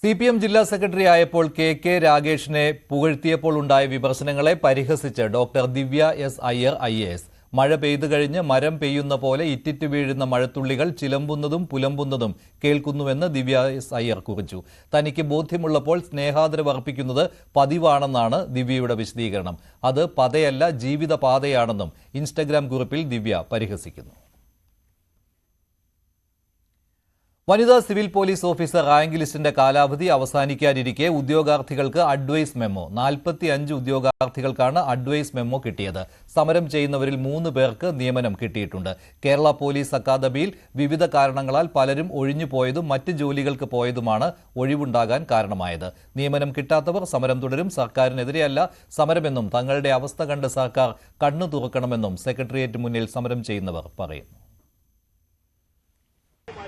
CPM ജില്ലാ സെക്രട്ടറി ആയപ്പോൾ KK രാഗേഷിനെ പുകഴ്ത്തിയപ്പോൾ ഉണ്ടായ വിമർശനങ്ങളെ പരിഹസിച്ച് ഡോക്ടർ ദിവ്യ S അയ്യർ IAS. മഴ പെയ്തു കഴിഞ്ഞ് മരം പെയ്യുന്ന പോലെ ഇറ്റിറ്റ് വീഴുന്ന മഴത്തുള്ളികൾ ചിലമ്പുന്നതും പുലമ്പുന്നതും കേൾക്കുന്നുവെന്ന് ദിവ്യ S അയ്യർ കുറിച്ചു. തനിക്ക് ബോധ്യമുള്ളപ്പോൾ സ്നേഹാദരവ് അർപ്പിക്കുന്നത് പതിവാണെന്നാണ് ദിവ്യയുടെ വിശദീകരണം. അത് പതയല്ല, ജീവിത പാതയാണെന്നും ഇൻസ്റ്റഗ്രാം കുറിപ്പിൽ ദിവ്യ പരിഹസിക്കുന്നു. വനിതാ സിവിൽ പോലീസ് ഓഫീസർ റാങ്ക് ലിസ്റ്റിന്റെ കാലാവധി അവസാനിക്കാനിരിക്കെ ഉദ്യോഗാർത്ഥികൾക്ക് അഡ്വൈസ് മെമ്മോ. 45 ഉദ്യോഗാർത്ഥികൾക്കാണ് അഡ്വൈസ് മെമ്മോ കിട്ടിയത്. സമരം ചെയ്യുന്നവരിൽ 3 പേർക്ക് നിയമനം കിട്ടിയിട്ടുണ്ട്. കേരള പോലീസ് അക്കാദമിയിൽ വിവിധ കാരണങ്ങളാൽ പലരും ഒഴിഞ്ഞുപോയതും മറ്റ് ജോലികൾക്ക് പോയതുമാണ് ഒഴിവുണ്ടാകാൻ കാരണമായത്. നിയമനം കിട്ടാത്തവർ സമരം തുടരും. സർക്കാരിനെതിരെയല്ല സമരമെന്നും തങ്ങളുടെ അവസ്ഥ കണ്ട് സർക്കാർ കണ്ണു തുറക്കണമെന്നും സെക്രട്ടേറിയറ്റ് മുന്നിൽ സമരം ചെയ്യുന്നവർ പറയുന്നു.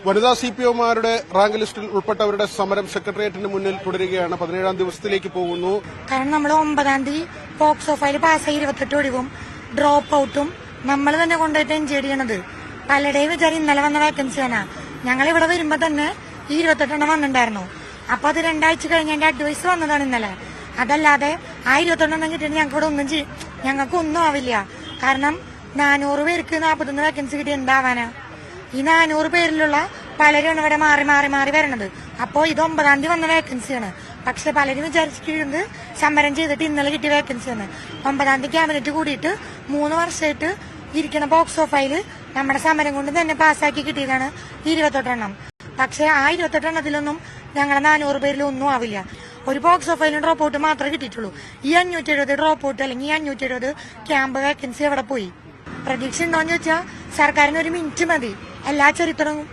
വനിതാ CPOമാരുടെ റാങ്ക് ലിസ്റ്റിൽ ഉൾപ്പെട്ടവരുടെ സമരം സെക്രട്ടേറിയറ്റിന് മുന്നിൽ തുടരുകയാണ്. 17ാം ദിവസത്തിലേക്ക് പോകുന്നു. കാരണം നമ്മൾ 9ാം തീയതി പോക്സോ ഫയൽ പാസ്സായി 28 ഒഴിവും ഡ്രോപ്പ് ഔട്ടും നമ്മൾ തന്നെ കൊണ്ടുപോയിട്ട് എൻജോയ് ചെയ്യണത്. പലരുടെയും വിചാരം ഇന്നലെ വന്ന വേക്കൻസിയാണ്. ഞങ്ങൾ ഇവിടെ വരുമ്പോ തന്നെ ഈ 28 വന്നിട്ടുണ്ടായിരുന്നു. അപ്പൊ അത് 2 ആഴ്ച കഴിഞ്ഞ് എന്റെ അഡ്വൈസ് വന്നതാണ് ഇന്നലെ. അതല്ലാതെ ആ 28 കിട്ടിയിട്ട് ഞങ്ങൾക്ക് ഇവിടെ ഞങ്ങൾക്കൊന്നും ആവില്ല. കാരണം 400 പേർക്ക് 41 വേക്കൻസി കിട്ടി എന്താവാനാ? ഈ 400 പേരിലുള്ള പലരും ഇവിടെ മാറി മാറി മാറി വരണത്. അപ്പോൾ ഇത് 9-ാം തീയതി വന്ന വേക്കൻസിയാണ്. പക്ഷെ പലരും വിചാരിച്ചിട്ടുണ്ട് സമരം ചെയ്തിട്ട് ഇന്നലെ കിട്ടിയ വേക്കൻസിയാണ്. 9-ാം തീയതി ക്യാബിനറ്റ് കൂടിയിട്ട് 3 വർഷമായിട്ട് ഇരിക്കുന്ന ബോക്സ് ഓഫായില് നമ്മുടെ സമരം കൊണ്ട് തന്നെ പാസ്സാക്കി കിട്ടിയതാണ് 28 എണ്ണം. പക്ഷെ ആ 28 എണ്ണത്തിലൊന്നും ഞങ്ങളെ 400 പേരിലൊന്നും ആവില്ല. ഒരു ബോക്സ് ഓഫായിലും ഡ്രോപ്പ് ഔട്ട് മാത്രമേ കിട്ടിയിട്ടുള്ളൂ. ഈ 570 ഡ്രോപ്പ് ഔട്ട് അല്ലെങ്കിൽ 570 ക്യാമ്പ് വേക്കൻസി എവിടെ പോയി? പ്രതീക്ഷ ഉണ്ടോന്ന് ചോദിച്ചാൽ സർക്കാരിന് 1 മിനിറ്റ് മതി. എല്ലാ ചരിത്രവും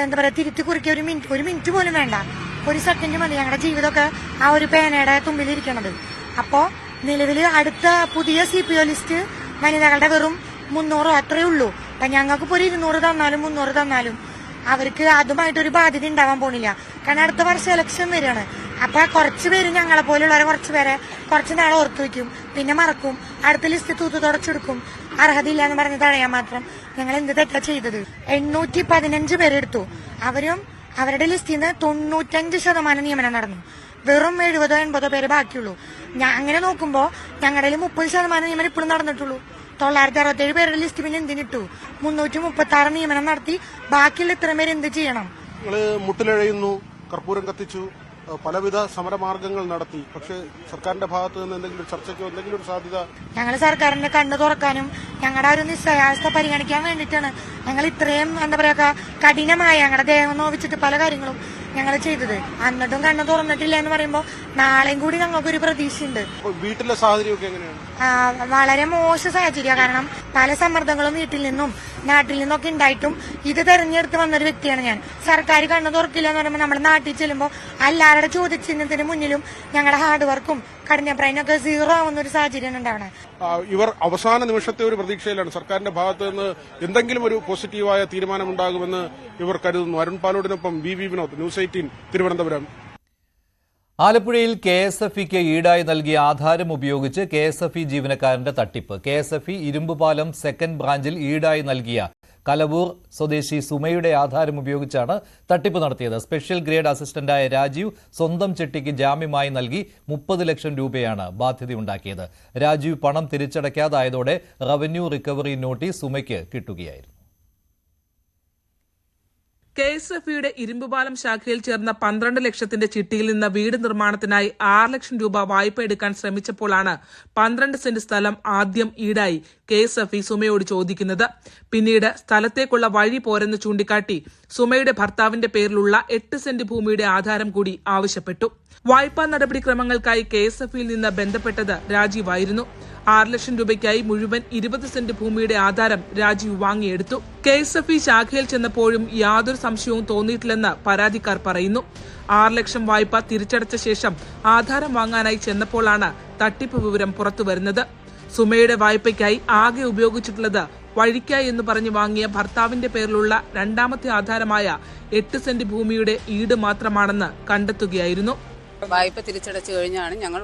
എന്താ പറയാ തിരുത്തി കുറിക്കുക. 1 മിനിറ്റ് പോലും വേണ്ട, 1 സെക്കൻഡ് മതി ഞങ്ങളുടെ ജീവിതമൊക്കെ ആ ഒരു പേനയുടെ തുമ്പിലിരിക്കണത്. അപ്പോ നിലവിൽ അടുത്ത പുതിയ CPO ലിസ്റ്റ് വനിതകളുടെ വെറും 300 അത്രേ ഉള്ളൂ. അപ്പൊ ഞങ്ങൾക്ക് ഇപ്പോൾ 200 തന്നാലും 300 തന്നാലും അവർക്ക് അതുമായിട്ടൊരു ബാധ്യത ഉണ്ടാവാൻ പോണില്ല. കാരണം അടുത്ത വർഷം ഇലക്ഷൻ വരികയാണ്. അപ്പൊ കുറച്ച് പേര് ഞങ്ങളെ പോലുള്ളവരെ കുറച്ച് പേരെ കുറച്ച് നാൾ ഓർത്തു വയ്ക്കും, പിന്നെ മറക്കും. അടുത്ത ലിസ്റ്റ് തൂത്തു തുടച്ചെടുക്കും. അർഹതയില്ല എന്ന് പറഞ്ഞ് തടയാൻ മാത്രം ഞങ്ങൾ എന്ത് തെറ്റാ ചെയ്തത്? 815 പേരെടുത്തു. അവരും അവരുടെ ലിസ്റ്റിൽ നിന്ന് 95% നിയമനം നടന്നു. വെറും 70-80 പേര് ബാക്കിയുള്ളൂ. അങ്ങനെ നോക്കുമ്പോ ഞങ്ങളുടെ 30% നിയമനം ഇപ്പോഴും നടന്നിട്ടുള്ളൂ. 967 പേരുടെ ലിസ്റ്റ് പിന്നെ എന്തിനിട്ടു? 336 നിയമനം നടത്തി. ബാക്കിയുള്ള ഇത്രയും പേര് എന്ത് ചെയ്യണം? നിങ്ങള് മുട്ടിലെഴയുന്നു, കർപ്പൂരം കത്തിച്ചു, പലവിധ സമരമാർഗങ്ങൾ നടത്തി. പക്ഷേ സർക്കാരിന്റെ ഭാഗത്ത് നിന്ന് എന്തെങ്കിലും ചർച്ചയ്ക്കോ എന്തെങ്കിലും ഒരു സാധ്യത? ഞങ്ങൾ സർക്കാരിന്റെ കണ്ണു തുറക്കാനും ഞങ്ങളുടെ ഒരു നിസ്സഹായാവസ്ഥ പരിഗണിക്കാൻ വേണ്ടിയിട്ടാണ് ഞങ്ങൾ ഇത്രയും എന്താ പറയാ കഠിനമായ ഞങ്ങളുടെ ദേഹം നോവിച്ചിട്ട് പല കാര്യങ്ങളും ഞങ്ങൾ ചെയ്തത്. എന്നിട്ടും കണ്ണു തുറന്നിട്ടില്ല എന്ന് പറയുമ്പോൾ നാളെയും കൂടി ഞങ്ങൾക്കൊരു പ്രതീക്ഷയുണ്ട്. വീട്ടിലെ സാഹചര്യമൊക്കെ എങ്ങനെയാണ്? വളരെ മോശ സാഹചര്യം. കാരണം പല സമ്മർദ്ദങ്ങളും വീട്ടിൽ നിന്നും നാട്ടിൽ നിന്നൊക്കെ ഉണ്ടായിട്ടും ഇത് തെരഞ്ഞെടുത്ത് വന്നൊരു വ്യക്തിയാണ് ഞാൻ. സർക്കാർ കണ്ണു തുറക്കില്ല എന്ന് പറയുമ്പോൾ നമ്മുടെ നാട്ടിൽ ചെല്ലുമ്പോൾ എല്ലാവരുടെ ചോദ്യചിഹ്നത്തിന് മുന്നിലും ഞങ്ങളുടെ ഹാർഡ് വർക്കും കഠിനപ്രയത്നമൊക്കെ 0 ആവുന്ന ഒരു സാഹചര്യം ഉണ്ടാവണേ. ഇവർ അവസാന നിമിഷത്തെ ഒരു പ്രതീക്ഷയിലാണ്. സർക്കാരിന്റെ ഭാഗത്ത് നിന്ന് എന്തെങ്കിലും ഒരു പോസിറ്റീവായ തീരുമാനമുണ്ടാകുമെന്ന് ഇവർ കരുതുന്നു. അരുൺ പാലോടിനൊപ്പം VV വിനോദ്, ന്യൂസ് 18 തിരുവനന്തപുരം. ആലപ്പുഴയിൽ KSFE-ക്ക് ഈടായി നൽകിയ ആധാരം ഉപയോഗിച്ച് KSFE ജീവനക്കാരന്റെ തട്ടിപ്പ്. KSFE ഇരുമ്പുപാലം സെക്കൻഡ് ബ്രാഞ്ചിൽ ഈടായി നൽകിയ കലവൂർ സ്വദേശി സുമയുടെ ആധാരം ഉപയോഗിച്ചാണ് തട്ടിപ്പ് നടത്തിയത്. സ്പെഷ്യൽ ഗ്രേഡ് അസിസ്റ്റന്റായ രാജീവ് സ്വന്തം ചെട്ടിക്ക് ജാമ്യമായി നൽകി 30 ലക്ഷം രൂപയാണ് ബാധ്യതയുണ്ടാക്കിയത്. രാജീവ് പണം തിരിച്ചടയ്ക്കാതായതോടെ റവന്യൂ റിക്കവറി നോട്ടീസ് സുമയ്ക്ക് കിട്ടുകയായിരുന്നു. KSFE-യുടെ ഇരുമ്പുപാലം ശാഖയിൽ ചേർന്ന 12 ലക്ഷത്തിന്റെ ചിട്ടിയിൽ നിന്ന് വീട് നിർമ്മാണത്തിനായി 6 ലക്ഷം രൂപ വായ്പ എടുക്കാൻ ശ്രമിച്ചപ്പോഴാണ് 12 സെന്റ് സ്ഥലം ആദ്യം ഈടായി KSFE സുമയോട് ചോദിക്കുന്നത്. പിന്നീട് സ്ഥലത്തേക്കുള്ള വഴി പോരെന്ന് ചൂണ്ടിക്കാട്ടി സുമയുടെ ഭർത്താവിന്റെ പേരിലുള്ള 8 സെന്റ് ഭൂമിയുടെ ആധാരം കൂടി ആവശ്യപ്പെട്ടു. വായ്പാ നടപടിക്രമങ്ങൾക്കായി KSFE-യിൽ നിന്ന് ബന്ധപ്പെട്ടത് രാജീവായിരുന്നു. 6 ലക്ഷം രൂപയ്ക്കായി മുഴുവൻ 20 സെന്റ് ഭൂമിയുടെ ആധാരം രാജീവ് വാങ്ങിയെടുത്തു. KSFE ശാഖയിൽ ചെന്നപ്പോഴും യാതൊരു സംശയവും തോന്നിയിട്ടില്ലെന്ന് പരാതിക്കാർ പറയുന്നു. 6 ലക്ഷം വായ്പ തിരിച്ചടച്ച ശേഷം ആധാരം വാങ്ങാനായി ചെന്നപ്പോഴാണ് തട്ടിപ്പ് വിവരം പുറത്തുവരുന്നത്. സുമയുടെ വായ്പയ്ക്കായി ആകെ ഉപയോഗിച്ചിട്ടുള്ളത് വഴിക്കായി എന്ന് പറഞ്ഞ് വാങ്ങിയ ഭർത്താവിന്റെ പേരിലുള്ള രണ്ടാമത്തെ ആധാരമായ 8 സെന്റ് ഭൂമിയുടെ ഈട് മാത്രമാണെന്ന് കണ്ടെത്തുകയായിരുന്നു. വായ്പ തിരിച്ചടച്ചു കഴിഞ്ഞാണ് ഞങ്ങൾ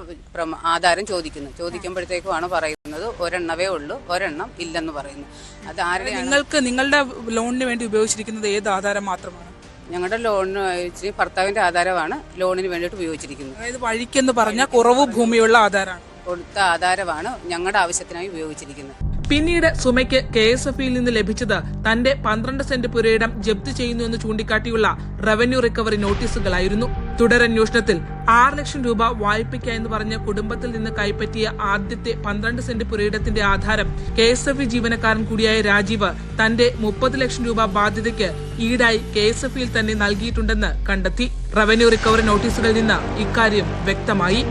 ആധാരം ചോദിക്കുമ്പോഴത്തേക്കുമാണ് പറയുന്നത് ഒരെണ്ണവേ ഉള്ളൂ, ഒരെണ്ണം ഇല്ലെന്ന് പറയുന്നു. അത് ആരുടെയാണ്? നിങ്ങളുടെ ലോണിന് വേണ്ടി ഉപയോഗിച്ചിരിക്കുന്നത് ഏത് ആധാരം മാത്രമാണ്? ഞങ്ങളുടെ ലോണിന് ഭർത്താവിന്റെ ആധാരമാണ് ലോണിന് വേണ്ടിയിട്ട് ഉപയോഗിച്ചിരിക്കുന്നത്. അതായത് വഴിക്കെന്ന് പറഞ്ഞ കുറവ് ഭൂമിയുള്ള ആധാരമാണ്, കൊടുത്ത ആധാരമാണ് ഞങ്ങളുടെ ആവശ്യത്തിനായി ഉപയോഗിച്ചിരിക്കുന്നത്. പിന്നീട് സുമയ്ക്ക് KSFE-യിൽ നിന്ന് ലഭിച്ചത് തന്റെ 12 സെന്റ് പുരയിടം ജപ്തി ചെയ്യുന്നുവെന്ന് ചൂണ്ടിക്കാട്ടിയുള്ള റവന്യൂ റിക്കവറി നോട്ടീസുകളായിരുന്നു. തുടരന്വേഷണത്തിൽ 6 ലക്ഷം രൂപ വായ്പയ്ക്കായെന്ന് പറഞ്ഞ കുടുംബത്തിൽ നിന്ന് കൈപ്പറ്റിയ ആദ്യത്തെ 12 സെന്റ് പുരയിടത്തിന്റെ ആധാരം KSFE ജീവനക്കാരൻ കൂടിയായ രാജീവ് തന്റെ 30 ലക്ഷം രൂപ ബാധ്യതയ്ക്ക് ഈടായി KSFE-യിൽ തന്നെ നൽകിയിട്ടുണ്ടെന്ന് കണ്ടെത്തി. റവന്യൂ റിക്കവറി നോട്ടീസുകളിൽ നിന്ന് ഇക്കാര്യം വ്യക്തമായി.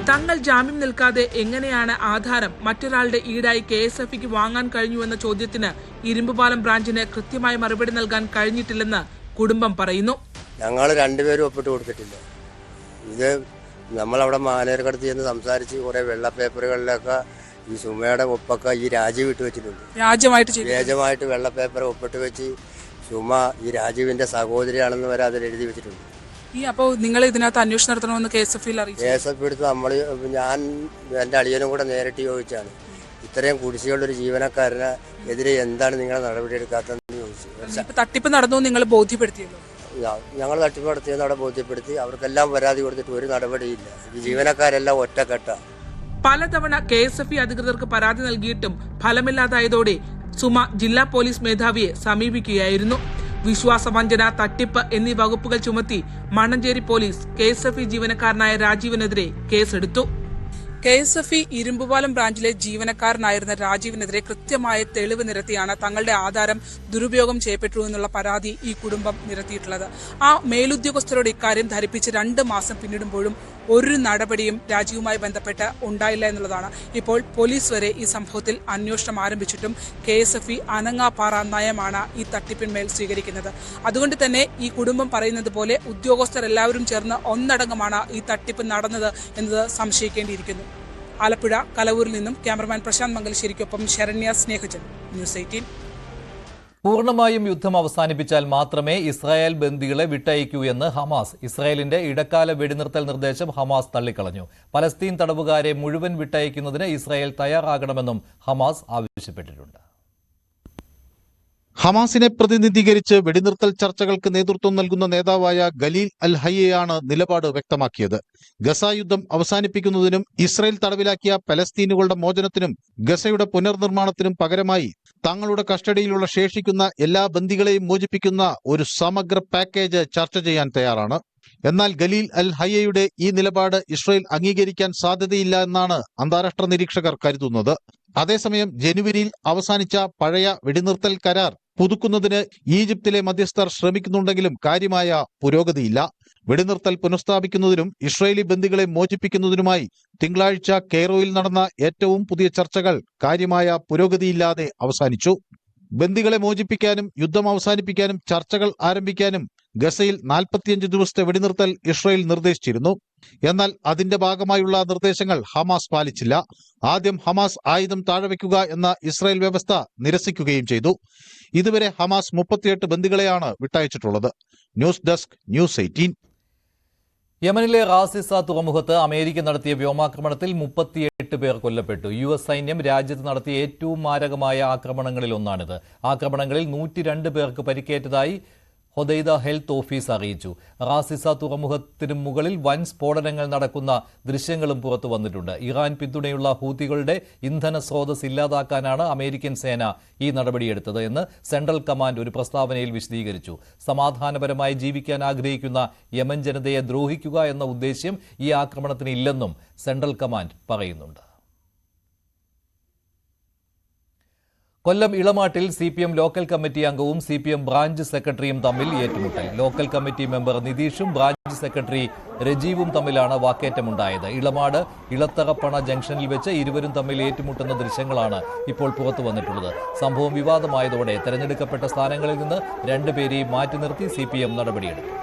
തങ്ങൾ ജാമ്യം നിൽക്കാതെ എങ്ങനെയാണ് ആധാരം മറ്റൊരാളുടെ ഈടായി KSFE-ക്ക് വാങ്ങാൻ കഴിഞ്ഞുവെന്ന ചോദ്യത്തിന് ഇരുമ്പുപാലം ബ്രാഞ്ചിന് കൃത്യമായ മറുപടി നൽകാൻ കഴിഞ്ഞിട്ടില്ലെന്ന് കുടുംബം പറയുന്നു. ഞങ്ങൾ രണ്ടുപേരും ഒപ്പിട്ട് കൊടുത്തിട്ടില്ല. ഇത് നമ്മളവിടെ മാനേർക്കടുത്ത് ചെന്ന് സംസാരിച്ച് കുറെ വെള്ള പേപ്പറുകളിലൊക്കെ ഈ സുമയുടെ ഒപ്പൊക്കെ ഈ രാജീവ് ഇട്ട് വെച്ചിട്ടുണ്ട്. വ്യാജമായിട്ട് വെള്ള പേപ്പർ ഒപ്പിട്ട് വെച്ച് സുമ ഈ രാജീവിന്റെ സഹോദരിയാണെന്ന് വരെ അതിൽ എഴുതി വെച്ചിട്ടുണ്ട്. അപ്പോൾ നിങ്ങൾ ഇതിനകത്ത് അന്വേഷണം നടത്തണമെന്ന് KSF അറിയിച്ചു? KSF എടുത്ത് നമ്മൾ ഞാൻ എൻ്റെ അളിയനും കൂടെ നേരിട്ട് ചോദിച്ചാണ്, ഇത്രയും കുടിശ്ശികളുള്ളൊരു ജീവനക്കാരനെ എതിരെ എന്താണ് നിങ്ങൾ നടപടി എടുക്കാത്തതെന്ന് ചോദിച്ചു. തട്ടിപ്പ് നടന്നു നിങ്ങൾ ബോധ്യപ്പെടുത്തിയല്ലോ? ഞങ്ങൾ തട്ടിപ്പ് നടത്തിയെന്ന് അവിടെ ബോധ്യപ്പെടുത്തി. അവർക്കെല്ലാം പരാതി കൊടുത്തിട്ട് ഒരു നടപടിയില്ല. ഈ ജീവനക്കാരെല്ലാം ഒറ്റക്കെട്ട. പലതവണ KSF അധികൃതർക്ക് പരാതി നൽകിയിട്ടും ഫലമില്ലാതായതോടെ സുമ ജില്ലാ പോലീസ് മേധാവിയെ സമീപിക്കുകയായിരുന്നു. വിശ്വാസവഞ്ചന, തട്ടിപ്പ് എന്നീ വകുപ്പുകൾ ചുമത്തി മണ്ണഞ്ചേരി പോലീസ് KSF ജീവനക്കാരനായ രാജീവിനെതിരെ കേസെടുത്തു. KSF ഇരുമ്പുപാലം ബ്രാഞ്ചിലെ ജീവനക്കാരനായിരുന്ന രാജീവിനെതിരെ കൃത്യമായ തെളിവ് നിരത്തിയാണ് തങ്ങളുടെ ആധാരം ദുരുപയോഗം ചെയ്യപ്പെട്ടു എന്നുള്ള പരാതി ഈ കുടുംബം നിരത്തിയിട്ടുള്ളത്. ആ മേലുദ്യോഗസ്ഥരോട് ഇക്കാര്യം ധരിപ്പിച്ച് 2 മാസം പിന്നിടുമ്പോഴും ഒരു നടപടിയും രാജീവുമായി ബന്ധപ്പെട്ട് ഉണ്ടായില്ല എന്നുള്ളതാണ്. ഇപ്പോൾ പോലീസ് വരെ ഈ സംഭവത്തിൽ അന്വേഷണം ആരംഭിച്ചിട്ടും KSF അനങ്ങാപ്പാറ നയമാണ് ഈ തട്ടിപ്പിന്മേൽ സ്വീകരിക്കുന്നത്. അതുകൊണ്ട് തന്നെ ഈ കുടുംബം പറയുന്നത് പോലെ ഉദ്യോഗസ്ഥർ എല്ലാവരും ചേർന്ന് ഒന്നടങ്കമാണ് ഈ തട്ടിപ്പ് നടന്നത് എന്നത് സംശയിക്കേണ്ടിയിരിക്കുന്നു. ആലപ്പുഴ കലവൂരിൽ നിന്നും ക്യാമറമാൻ പ്രശാന്ത് മംഗലശ്ശേരിക്കൊപ്പം ശരണ്യ സ്നേഹജൻ, ന്യൂസ് 18. പൂർണ്ണമായും യുദ്ധം അവസാനിപ്പിച്ചാൽ മാത്രമേ ഇസ്രായേൽ ബന്ദികളെ വിട്ടയക്കൂ എന്ന് ഹമാസ്. ഇസ്രായേലിന്റെ ഇടക്കാല വെടിനിർത്തൽ നിർദ്ദേശം ഹമാസ് തള്ളിക്കളഞ്ഞു. പലസ്തീൻ തടവുകാരെ മുഴുവൻ വിട്ടയക്കുന്നതിന് ഇസ്രായേൽ തയ്യാറാകണമെന്നും ഹമാസ് ആവശ്യപ്പെട്ടിട്ടുണ്ട്. ഹമാസിനെ പ്രതിനിധീകരിച്ച് വെടിനിർത്തൽ ചർച്ചകൾക്ക് നേതൃത്വം നൽകുന്ന നേതാവായ ഗലീൽ അൽ ഹയ്യയാണ് നിലപാട് വ്യക്തമാക്കിയത്. ഗസ യുദ്ധം അവസാനിപ്പിക്കുന്നതിനും ഇസ്രായേൽ തടവിലാക്കിയ പലസ്തീനുകളുടെ മോചനത്തിനും ഗസയുടെ പുനർനിർമ്മാണത്തിനും പകരമായി തങ്ങളുടെ കസ്റ്റഡിയിലുള്ള ശേഷിക്കുന്ന എല്ലാ ബന്ദികളെയും മോചിപ്പിക്കുന്ന ഒരു സമഗ്ര പാക്കേജ് ചർച്ച ചെയ്യാൻ തയ്യാറാണ്. എന്നാൽ ഗലീൽ അൽ ഹയ്യയുടെ ഈ നിലപാട് ഇസ്രായേൽ അംഗീകരിക്കാൻ സാധ്യതയില്ല എന്നാണ് അന്താരാഷ്ട്ര നിരീക്ഷകർ കരുതുന്നത്. അതേസമയം ജനുവരിയിൽ അവസാനിച്ച പഴയ വെടിനിർത്തൽ കരാർ പുതുക്കുന്നതിന് ഈജിപ്തിലെ മധ്യസ്ഥർ ശ്രമിക്കുന്നുണ്ടെങ്കിലും കാര്യമായ പുരോഗതിയില്ല. വെടിനിർത്തൽ പുനഃസ്ഥാപിക്കുന്നതിനും ഇസ്രായേലി ബന്ദികളെ മോചിപ്പിക്കുന്നതിനുമായി തിങ്കളാഴ്ച കെയ്റോയിൽ നടന്ന ഏറ്റവും പുതിയ ചർച്ചകൾ കാര്യമായ പുരോഗതിയില്ലാതെ അവസാനിച്ചു. ബന്ദികളെ മോചിപ്പിക്കാനും യുദ്ധം അവസാനിപ്പിക്കാനും ചർച്ചകൾ ആരംഭിക്കാനും ഗസയിൽ 45 ദിവസത്തെ വെടിനിർത്തൽ ഇസ്രായേൽ നിർദ്ദേശിച്ചിരുന്നു. എന്നാൽ അതിന്റെ ഭാഗമായുള്ള നിർദ്ദേശങ്ങൾ ഹമാസ് പാലിച്ചില്ല. ആദ്യം ഹമാസ് ആയുധം താഴെവെക്കുക എന്ന ഇസ്രായേൽ വ്യവസ്ഥ നിരസിക്കുകയും ചെയ്തു. ഇതുവരെ ഹമാസ് 38 ബന്ദികളെയാണ് വിട്ടയച്ചിട്ടുള്ളത്. News desk, news 18. യമനിലെ റാസിസ തുറമുഖത്ത് അമേരിക്ക നടത്തിയ വ്യോമാക്രമണത്തിൽ 38 പേർ കൊല്ലപ്പെട്ടു. US സൈന്യം രാജ്യത്ത് നടത്തിയ ഏറ്റവും മാരകമായ ആക്രമണങ്ങളിൽ ഒന്നാണിത്. ആക്രമണങ്ങളിൽ 102 പേർക്ക് പരിക്കേറ്റതായി ഹൊദൈദ ഹെൽത്ത് ഓഫീസ് അറിയിച്ചു. റാസിസ തുറമുഖത്തിന് മുകളിൽ വൻ സ്ഫോടനങ്ങൾ നടക്കുന്ന ദൃശ്യങ്ങളും പുറത്തു വന്നിട്ടുണ്ട്. ഇറാൻ പിന്തുണയുള്ള ഹൂതികളുടെ ഇന്ധന സ്രോതസ് ഇല്ലാതാക്കാനാണ് അമേരിക്കൻ സേന ഈ നടപടിയെടുത്തത് എന്ന് സെൻട്രൽ കമാൻഡ് ഒരു പ്രസ്താവനയിൽ വിശദീകരിച്ചു. സമാധാനപരമായി ജീവിക്കാൻ ആഗ്രഹിക്കുന്ന യമൻ ജനതയെ ദ്രോഹിക്കുക എന്ന ഉദ്ദേശ്യം ഈ ആക്രമണത്തിന് ഇല്ലെന്നും സെൻട്രൽ കമാൻഡ് പറയുന്നുണ്ട്. കൊല്ലം ഇളമാട്ടിൽ CPM ലോക്കൽ കമ്മിറ്റി അംഗവും CPM ബ്രാഞ്ച് സെക്രട്ടറിയും തമ്മിൽ ഏറ്റുമുട്ടൽ. ലോക്കൽ കമ്മിറ്റി മെമ്പർ നിതീഷും ബ്രാഞ്ച് സെക്രട്ടറി രജീവും തമ്മിലാണ് വാക്കേറ്റമുണ്ടായത്. ഇളമാട് ഇളത്തറപ്പണ ജംഗ്ഷനിൽ വെച്ച് ഇരുവരും തമ്മിൽ ഏറ്റുമുട്ടുന്ന ദൃശ്യങ്ങളാണ് ഇപ്പോൾ പുറത്തു വന്നിട്ടുള്ളത്. സംഭവം വിവാദമായതോടെ തെരഞ്ഞെടുക്കപ്പെട്ട സ്ഥാനങ്ങളിൽ നിന്ന് 2 പേരെയും മാറ്റി നിർത്തി CPM നടപടിയെടുത്തു.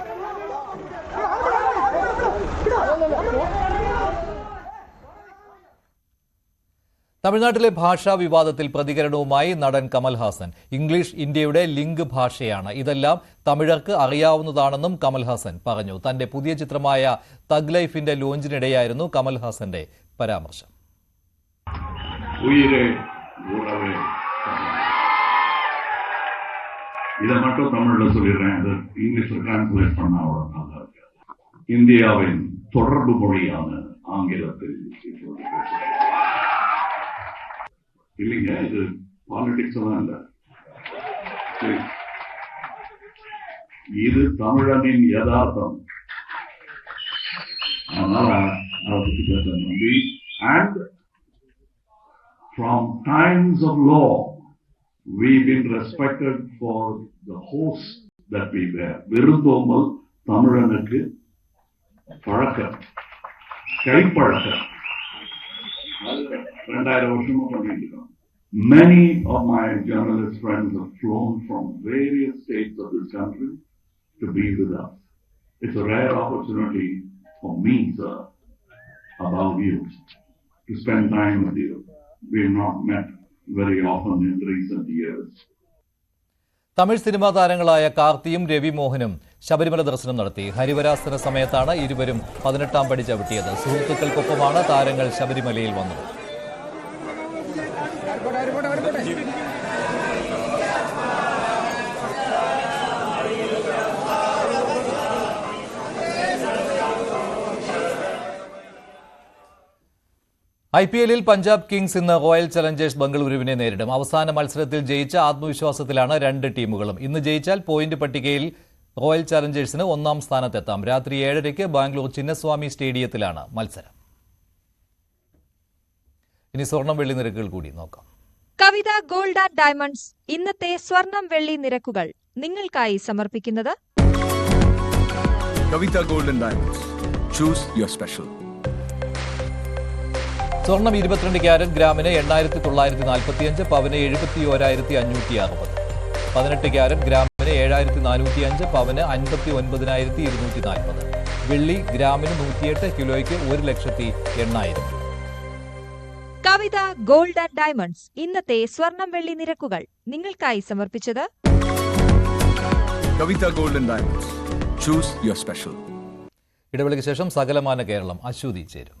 തമിഴ്നാട്ടിലെ ഭാഷാ വിവാദത്തിൽ പ്രതികരണവുമായി നടൻ കമൽഹാസൻ. ഇംഗ്ലീഷ് ഇന്ത്യയുടെ ലിങ്ക് ഭാഷയാണ്, ഇതെല്ലാം തമിഴർക്ക് അറിയാവുന്നതാണെന്നും കമൽഹാസൻ പറഞ്ഞു. തന്റെ പുതിയ ചിത്രമായ തഗ് ലൈഫിന്റെ ലോഞ്ചിനിടെയായിരുന്നു കമൽഹാസന്റെ പരാമർശം. இதை மட்டும் தமிழ்ல சொல்லிடுறேன், அது இங்கிலீஷ்ல டிரான்ஸ்லேட் பண்ண அவ்வளவு இந்தியாவின் தொடர்பு மொழியான ஆங்கிலத்தில் இல்லைங்க, இது பாலிடிக்ஸ் எல்லாம் இல்ல, இது தமிழனின் யதார்த்தம். அதனால அதை பத்தி பேச நம்பி and from times of law we've been respected for the host that we bear. விருந்தோம்பல் தமிழனுக்கு பழக்கம், கைப்பழக்கம், 2000 வருஷமா பண்ணிட்டு இருக்கோம். Many of my journalist friends have flown from various states of this country to be with us. It's a rare opportunity for me, sir, about you, to spend time with you. We've not met very often in recent years. Tamil cinema താരങ്ങളായ കാർത്തിയും രവി മോഹനും ശബരിമല ദർശനം നടത്തി. ഹരിവരാസന സമയത്താണ് ഇരുവരും 18ാം പടി ചവിട്ടിയത്. സുഹൃത്തുക്കൾക്കൊപ്പമാണ് താരങ്ങൾ ശബരിമലയിൽ വന്നത്. IPL-ൽ Punjab Kings ഇന്ന് റോയൽ ചലഞ്ചേഴ്സ് ബംഗളൂരുവിനെ നേരിടും. അവസാന മത്സരത്തിൽ ജയിച്ച ആത്മവിശ്വാസത്തിലാണ് രണ്ട് ടീമുകളും. ഇന്ന് ജയിച്ചാൽ പോയിന്റ് പട്ടികയിൽ റോയൽ ചലഞ്ചേഴ്സിന് 1ാം സ്ഥാനത്തെത്താം. രാത്രി 7:30 ബാംഗ്ലൂർ ചിന്നസ്വാമി സ്റ്റേഡിയത്തിലാണ് മത്സരം. ഇനി സ്വർണം വെള്ളി നിരക്കുകൾ കൂടി നോക്കാം. കവിത ഗോൾഡ് ആൻഡ് ഡയമണ്ട്സ് ഇന്നത്തെ സ്വർണം വെള്ളി നിരക്കുകൾ നിങ്ങൾക്കായി സമർപ്പിക്കുന്നത് Kavitha gold and diamonds. Choose your special. സ്വർണം 22 ക്യാരറ്റ് ഗ്രാമിന് 8,945, പവന് 71,560. 18 ക്യാരറ്റ് ഗ്രാമിന് 7,405, പവന് 59,240. വെള്ളി ഗ്രാമിന് 108, കിലോയ്ക്ക് 1,08,000. കവിത ഗോൾഡ് ആൻഡ് ഡയമണ്ട്സ് ഇന്നത്തെ സ്വർണം വെള്ളി നിരക്കുകൾ നിങ്ങൾക്കായി സമർപ്പിച്ചത് Kavitha gold and diamonds. Choose your special. ഇടവേളയ്ക്ക് ശേഷം സകലമാന കേരളം അശ്വതി ചേരും.